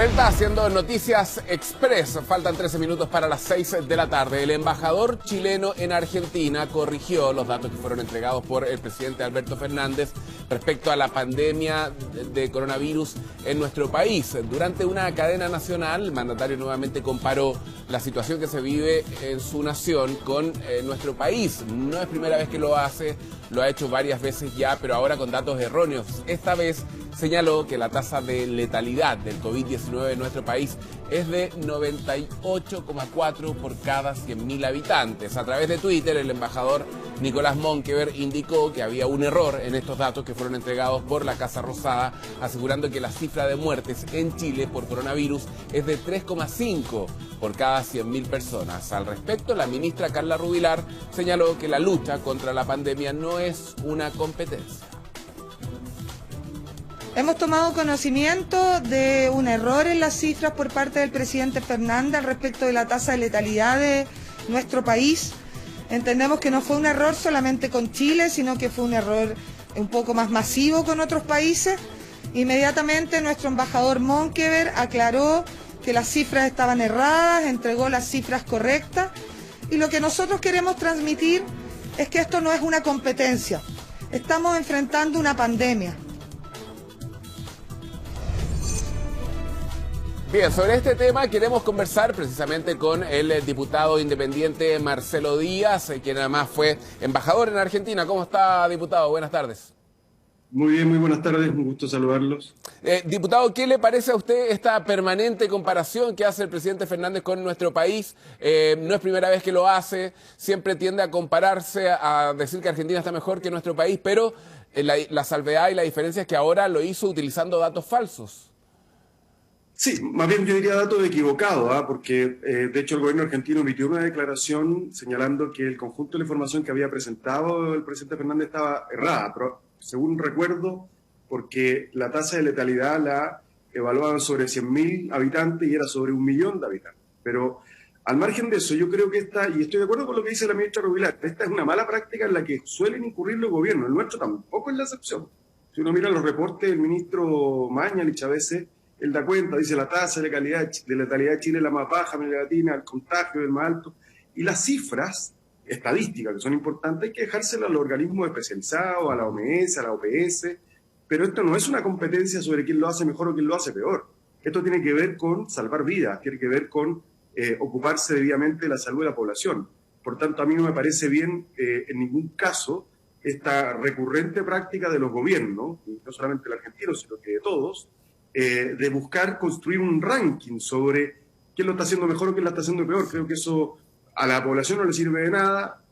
Está haciendo Noticias Express. Faltan 13 minutos para las 6 de la tarde. El embajador chileno en Argentina corrigió los datos que fueron entregados por el presidente Alberto Fernández respecto a la pandemia de coronavirus en nuestro país. Durante una cadena nacional, el mandatario nuevamente comparó la situación que se vive en su nación con nuestro país. No es primera vez que lo hace, lo ha hecho varias veces ya, pero ahora con datos erróneos. Esta vez señaló que la tasa de letalidad del COVID-19 en nuestro país es de 98,4 por cada 100.000 habitantes. A través de Twitter, el embajador Nicolás Monkever indicó que había un error en estos datos que fueron entregados por la Casa Rosada, asegurando que la cifra de muertes en Chile por coronavirus es de 3,5 por cada 100.000 personas. Al respecto, la ministra Carla Rubilar señaló que la lucha contra la pandemia no es una competencia. Hemos tomado conocimiento de un error en las cifras por parte del presidente Fernández al respecto de la tasa de letalidad de nuestro país. Entendemos que no fue un error solamente con Chile, sino que fue un error un poco más masivo con otros países. Inmediatamente nuestro embajador Monkever aclaró que las cifras estaban erradas, entregó las cifras correctas, y lo que nosotros queremos transmitir es que esto no es una competencia. Estamos enfrentando una pandemia. Bien, sobre este tema queremos conversar precisamente con el diputado independiente Marcelo Díaz, quien además fue embajador en Argentina. ¿Cómo está, diputado? Buenas tardes. Muy bien, muy buenas tardes, un gusto saludarlos. Diputado, ¿qué le parece a usted esta permanente comparación que hace el presidente Fernández con nuestro país? No es primera vez que lo hace, siempre tiende a compararse, a decir que Argentina está mejor que nuestro país, pero la salvedad y la diferencia es que ahora lo hizo utilizando datos falsos. Sí, más bien yo diría datos equivocados, porque de hecho el gobierno argentino emitió una declaración señalando que el conjunto de la información que había presentado el presidente Fernández estaba errada, pero según recuerdo, porque la tasa de letalidad la evaluaban sobre 100.000 habitantes y era sobre 1 millón de habitantes. Pero al margen de eso, yo creo que y estoy de acuerdo con lo que dice la ministra Rubilar, esta es una mala práctica en la que suelen incurrir los gobiernos, el nuestro tampoco es la excepción. Si uno mira los reportes del ministro Mañalich a veces, él da cuenta, dice la tasa de letalidad de Chile es la más baja, América Latina, el contagio es el más alto. Y las cifras estadísticas, que son importantes, hay que dejárselas a los organismos especializados, a la OMS, a la OPS, pero esto no es una competencia sobre quién lo hace mejor o quién lo hace peor. Esto tiene que ver con salvar vidas, tiene que ver con ocuparse debidamente de la salud de la población. Por tanto, a mí no me parece bien en ningún caso esta recurrente práctica de los gobiernos, no solamente el argentino, sino que de todos, de buscar construir un ranking sobre quién lo está haciendo mejor o quién lo está haciendo peor. Creo que eso a la población no le sirve de nada,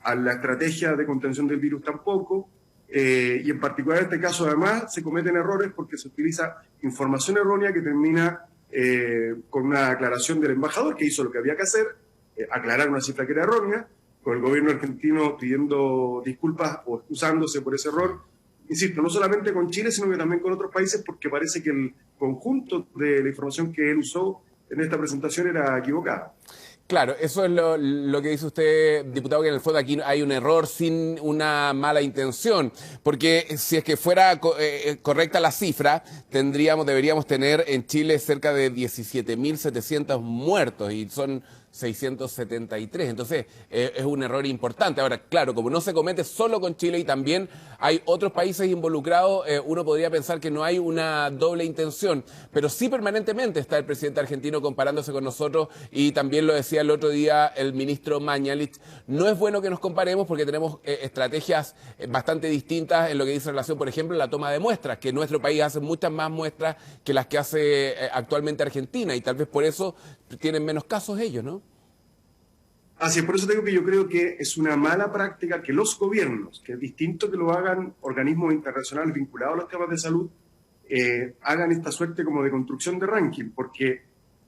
a la estrategia de contención del virus tampoco, y en particular en este caso además se cometen errores porque se utiliza información errónea que termina con una aclaración del embajador que hizo lo que había que hacer, aclarar una cifra que era errónea, con el gobierno argentino pidiendo disculpas o excusándose por ese error. Insisto, no solamente con Chile, sino que también con otros países, porque parece que el conjunto de la información que él usó en esta presentación era equivocada. Claro, eso es lo que dice usted, diputado, que en el fondo aquí hay un error sin una mala intención, porque si es que fuera correcta la cifra, deberíamos tener en Chile cerca de 17.700 muertos y son 673, entonces es un error importante. Ahora, claro, como no se comete solo con Chile y también hay otros países involucrados, uno podría pensar que no hay una doble intención, pero sí permanentemente está el presidente argentino comparándose con nosotros, y también lo decía el otro día el ministro Mañalich, no es bueno que nos comparemos porque tenemos estrategias bastante distintas en lo que dice relación, por ejemplo, la toma de muestras, que nuestro país hace muchas más muestras que las que hace actualmente Argentina, y tal vez por eso tienen menos casos ellos, ¿no? Así es, por eso digo que yo creo que es una mala práctica que los gobiernos, que es distinto que lo hagan organismos internacionales vinculados a los temas de salud, hagan esta suerte como de construcción de ranking, porque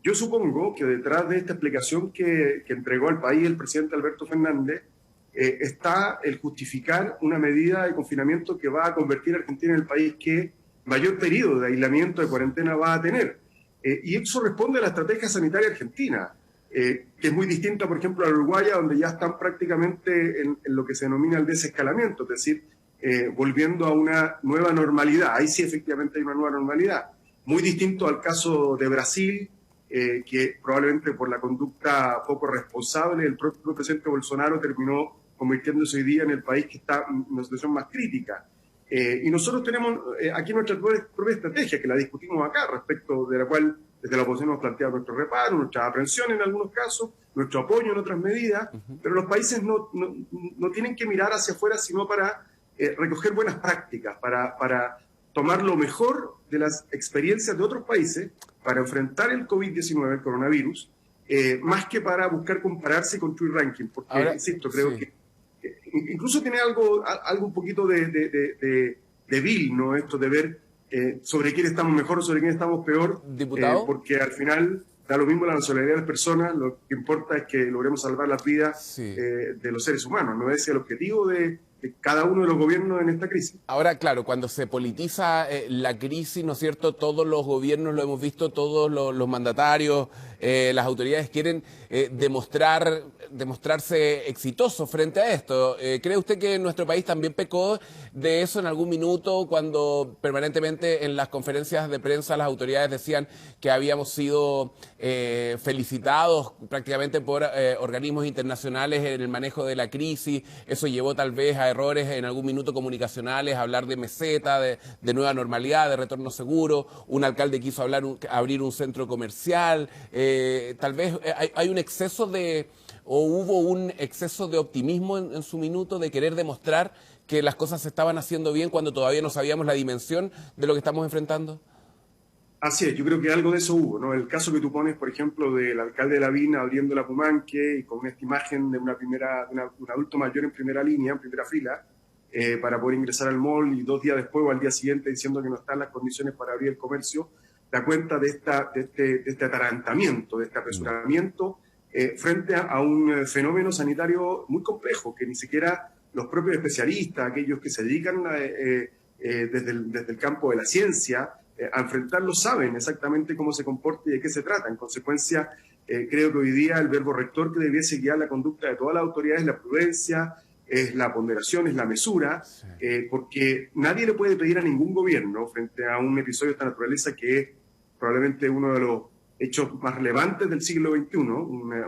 yo supongo que detrás de esta explicación que entregó al país el presidente Alberto Fernández, está el justificar una medida de confinamiento que va a convertir a Argentina en el país que mayor periodo de aislamiento, de cuarentena va a tener. Y eso responde a la estrategia sanitaria argentina, que es muy distinta, por ejemplo, a la uruguaya, donde ya están prácticamente en lo que se denomina el desescalamiento, es decir, volviendo a una nueva normalidad. Ahí sí efectivamente hay una nueva normalidad. muy distinto al caso de Brasil, que probablemente por la conducta poco responsable el propio presidente Bolsonaro terminó convirtiéndose hoy día en el país que está en una situación más crítica. Y nosotros tenemos aquí nuestra propia estrategia, que la discutimos acá, respecto de la cual desde la oposición hemos planteado nuestro reparo, nuestra aprensión en algunos casos, nuestro apoyo en otras medidas, pero los países no tienen que mirar hacia afuera, sino para recoger buenas prácticas, para tomar lo mejor de las experiencias de otros países para enfrentar el COVID-19, el coronavirus, más que para buscar compararse y construir ranking, porque, ahora, insisto, creo que incluso tiene algo un poquito de vil, ¿no? Esto de ver sobre quién estamos mejor o sobre quién estamos peor, porque al final da lo mismo la nacionalidad de las personas, lo que importa es que logremos salvar las vidas de los seres humanos, no es el objetivo de cada uno de los gobiernos en esta crisis. Ahora, claro, cuando se politiza la crisis, ¿no es cierto? Todos los gobiernos, lo hemos visto, todos los mandatarios, las autoridades quieren demostrarse exitosos frente a esto. ¿Cree usted que nuestro país también pecó de eso en algún minuto, cuando permanentemente en las conferencias de prensa las autoridades decían que habíamos sido felicitados prácticamente por organismos internacionales en el manejo de la crisis? Eso llevó tal vez a errores en algún minuto comunicacionales, hablar de meseta, de nueva normalidad, de retorno seguro. Un alcalde quiso abrir un centro comercial. Tal vez hay un exceso hubo un exceso de optimismo en su minuto, de querer demostrar que las cosas se estaban haciendo bien cuando todavía no sabíamos la dimensión de lo que estamos enfrentando. Así es, yo creo que algo de eso hubo, ¿no? El caso que tú pones, por ejemplo, del alcalde de Lavín abriendo la Pumanque y con esta imagen de un adulto mayor en primera línea, en primera fila, para poder ingresar al mall, y 2 días después o al día siguiente diciendo que no están las condiciones para abrir el comercio, da cuenta de este atarantamiento, de este apresuramiento frente a un fenómeno sanitario muy complejo, que ni siquiera los propios especialistas, aquellos que se dedican desde el campo de la ciencia, a enfrentarlo, saben exactamente cómo se comporta y de qué se trata. En consecuencia, creo que hoy día el verbo rector que debiese guiar la conducta de todas las autoridades es la prudencia, es la ponderación, es la mesura, porque nadie le puede pedir a ningún gobierno frente a un episodio de esta naturaleza, que es probablemente uno de los hechos más relevantes del siglo XXI, una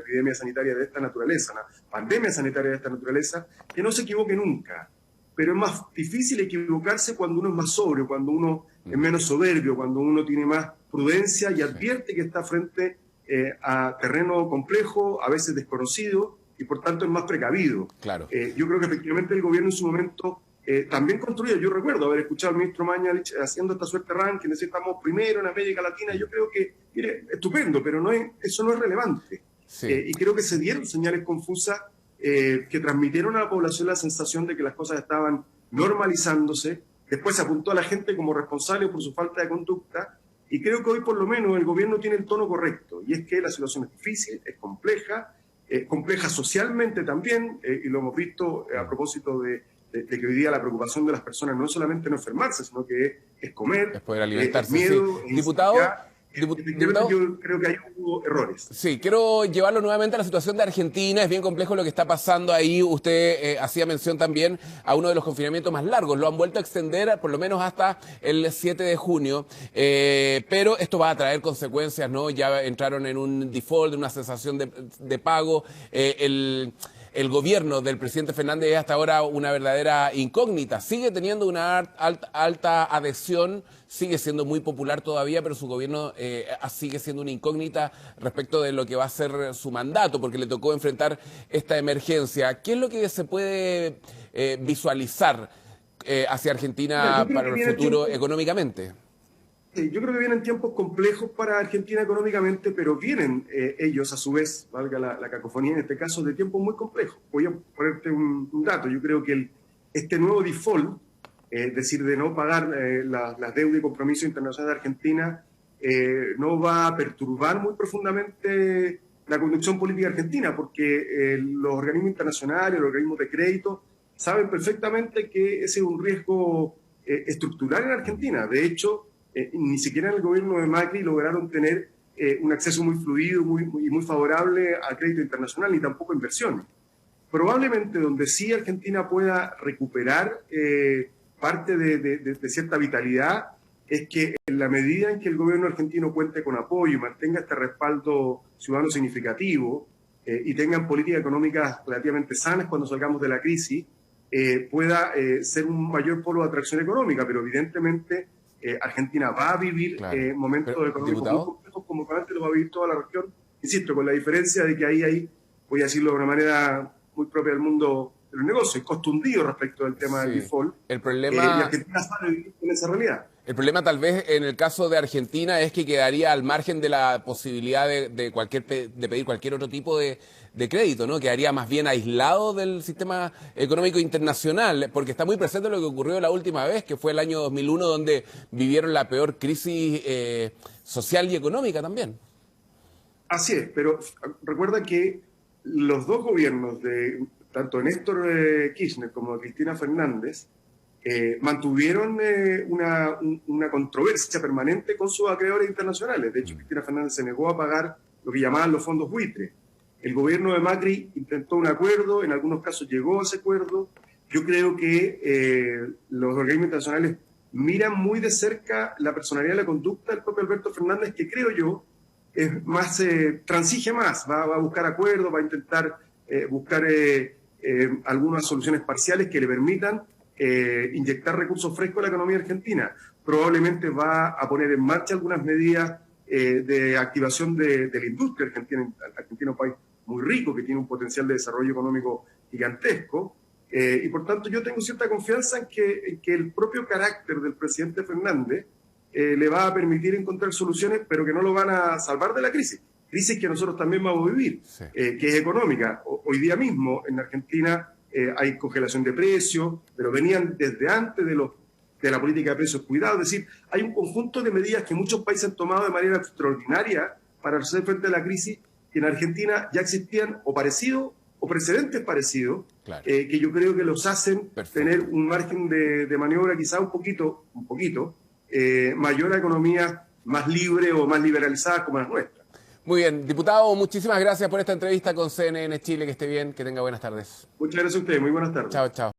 epidemia sanitaria de esta naturaleza, una pandemia sanitaria de esta naturaleza, que no se equivoque nunca. Pero es más difícil equivocarse cuando uno es más sobrio, cuando uno es menos soberbio, cuando uno tiene más prudencia y advierte que está frente a terreno complejo, a veces desconocido, y por tanto es más precavido. Claro. Yo creo que efectivamente el gobierno en su momento también construyó. Yo recuerdo haber escuchado al ministro Mañalich haciendo esta suerte ranking, decir estamos primero en América Latina. Yo creo que, mire, estupendo, pero eso no es relevante. Sí. Y creo que se dieron señales confusas que transmitieron a la población la sensación de que las cosas estaban normalizándose. Después se apuntó a la gente como responsable por su falta de conducta, y creo que hoy por lo menos el gobierno tiene el tono correcto, y es que la situación es difícil, es compleja socialmente también, y lo hemos visto a propósito de que hoy día la preocupación de las personas no es solamente no enfermarse, sino que es comer, es poder alimentarse. Es miedo, sí. Diputado, yo creo que hay hubo errores. Sí, quiero llevarlo nuevamente a la situación de Argentina. Es bien complejo lo que está pasando ahí. Usted hacía mención también a uno de los confinamientos más largos. Lo han vuelto a extender por lo menos hasta el 7 de junio. Pero esto va a traer consecuencias, ¿no? Ya entraron en un default, en una cesación de pago. El gobierno del presidente Fernández es hasta ahora una verdadera incógnita. Sigue teniendo una alta adhesión, sigue siendo muy popular todavía, pero su gobierno sigue siendo una incógnita respecto de lo que va a ser su mandato, porque le tocó enfrentar esta emergencia. ¿Qué es lo que se puede visualizar hacia Argentina para el futuro económicamente? Yo creo que vienen tiempos complejos para Argentina económicamente, pero vienen ellos a su vez, valga la cacofonía en este caso, de tiempos muy complejos. Voy a ponerte un dato. Yo creo que este nuevo default, es decir, de no pagar las deudas y compromisos internacionales de Argentina, no va a perturbar muy profundamente la conducción política argentina, porque los organismos internacionales, los organismos de crédito, saben perfectamente que ese es un riesgo estructural en Argentina. De hecho, ni siquiera en el gobierno de Macri lograron tener un acceso muy fluido y muy favorable al crédito internacional, ni tampoco inversiones. Probablemente donde sí Argentina pueda recuperar parte de cierta vitalidad es que en la medida en que el gobierno argentino cuente con apoyo y mantenga este respaldo ciudadano significativo y tengan políticas económicas relativamente sanas cuando salgamos de la crisis, pueda ser un mayor polo de atracción económica, pero evidentemente Argentina va a vivir momentos económicos muy complejos como probablemente lo va a vivir toda la región, insisto, con la diferencia de que ahí hay, voy a decirlo de una manera muy propia del mundo de los negocios, costo hundido respecto del tema del default, el problema, y Argentina sabe vivir con esa realidad. El problema tal vez en el caso de Argentina es que quedaría al margen de la posibilidad de pedir cualquier otro tipo de crédito, ¿no? Quedaría más bien aislado del sistema económico internacional, porque está muy presente lo que ocurrió la última vez, que fue el año 2001, donde vivieron la peor crisis social y económica también. Así es, pero recuerda que los dos gobiernos, de tanto Néstor Kirchner como Cristina Fernández, mantuvieron una controversia permanente con sus acreedores internacionales. De hecho, Cristina Fernández se negó a pagar lo que llamaban los fondos buitre. El gobierno de Macri intentó un acuerdo, en algunos casos llegó a ese acuerdo. Yo creo que los organismos internacionales miran muy de cerca la personalidad y la conducta del propio Alberto Fernández, que creo yo es más, transige más, va a buscar acuerdos, va a intentar buscar algunas soluciones parciales que le permitan inyectar recursos frescos a la economía argentina. Probablemente va a poner en marcha algunas medidas de activación de la industria argentina. Argentina es un país muy rico que tiene un potencial de desarrollo económico gigantesco y por tanto yo tengo cierta confianza en que el propio carácter del presidente Fernández le va a permitir encontrar soluciones, pero que no lo van a salvar de la crisis que nosotros también vamos a vivir, que es económica. Hoy día mismo en Argentina hay congelación de precios, pero venían desde antes de la política de precios cuidados. Es decir, hay un conjunto de medidas que muchos países han tomado de manera extraordinaria para hacer frente a la crisis, que en Argentina ya existían o parecidos o precedentes parecidos, que yo creo que los hacen tener un margen de maniobra quizá un poquito mayor a economías más libres o más liberalizadas como las nuestras. Muy bien, diputado, muchísimas gracias por esta entrevista con CNN Chile, que esté bien, que tenga buenas tardes. Muchas gracias a ustedes, muy buenas tardes. Chao, chao.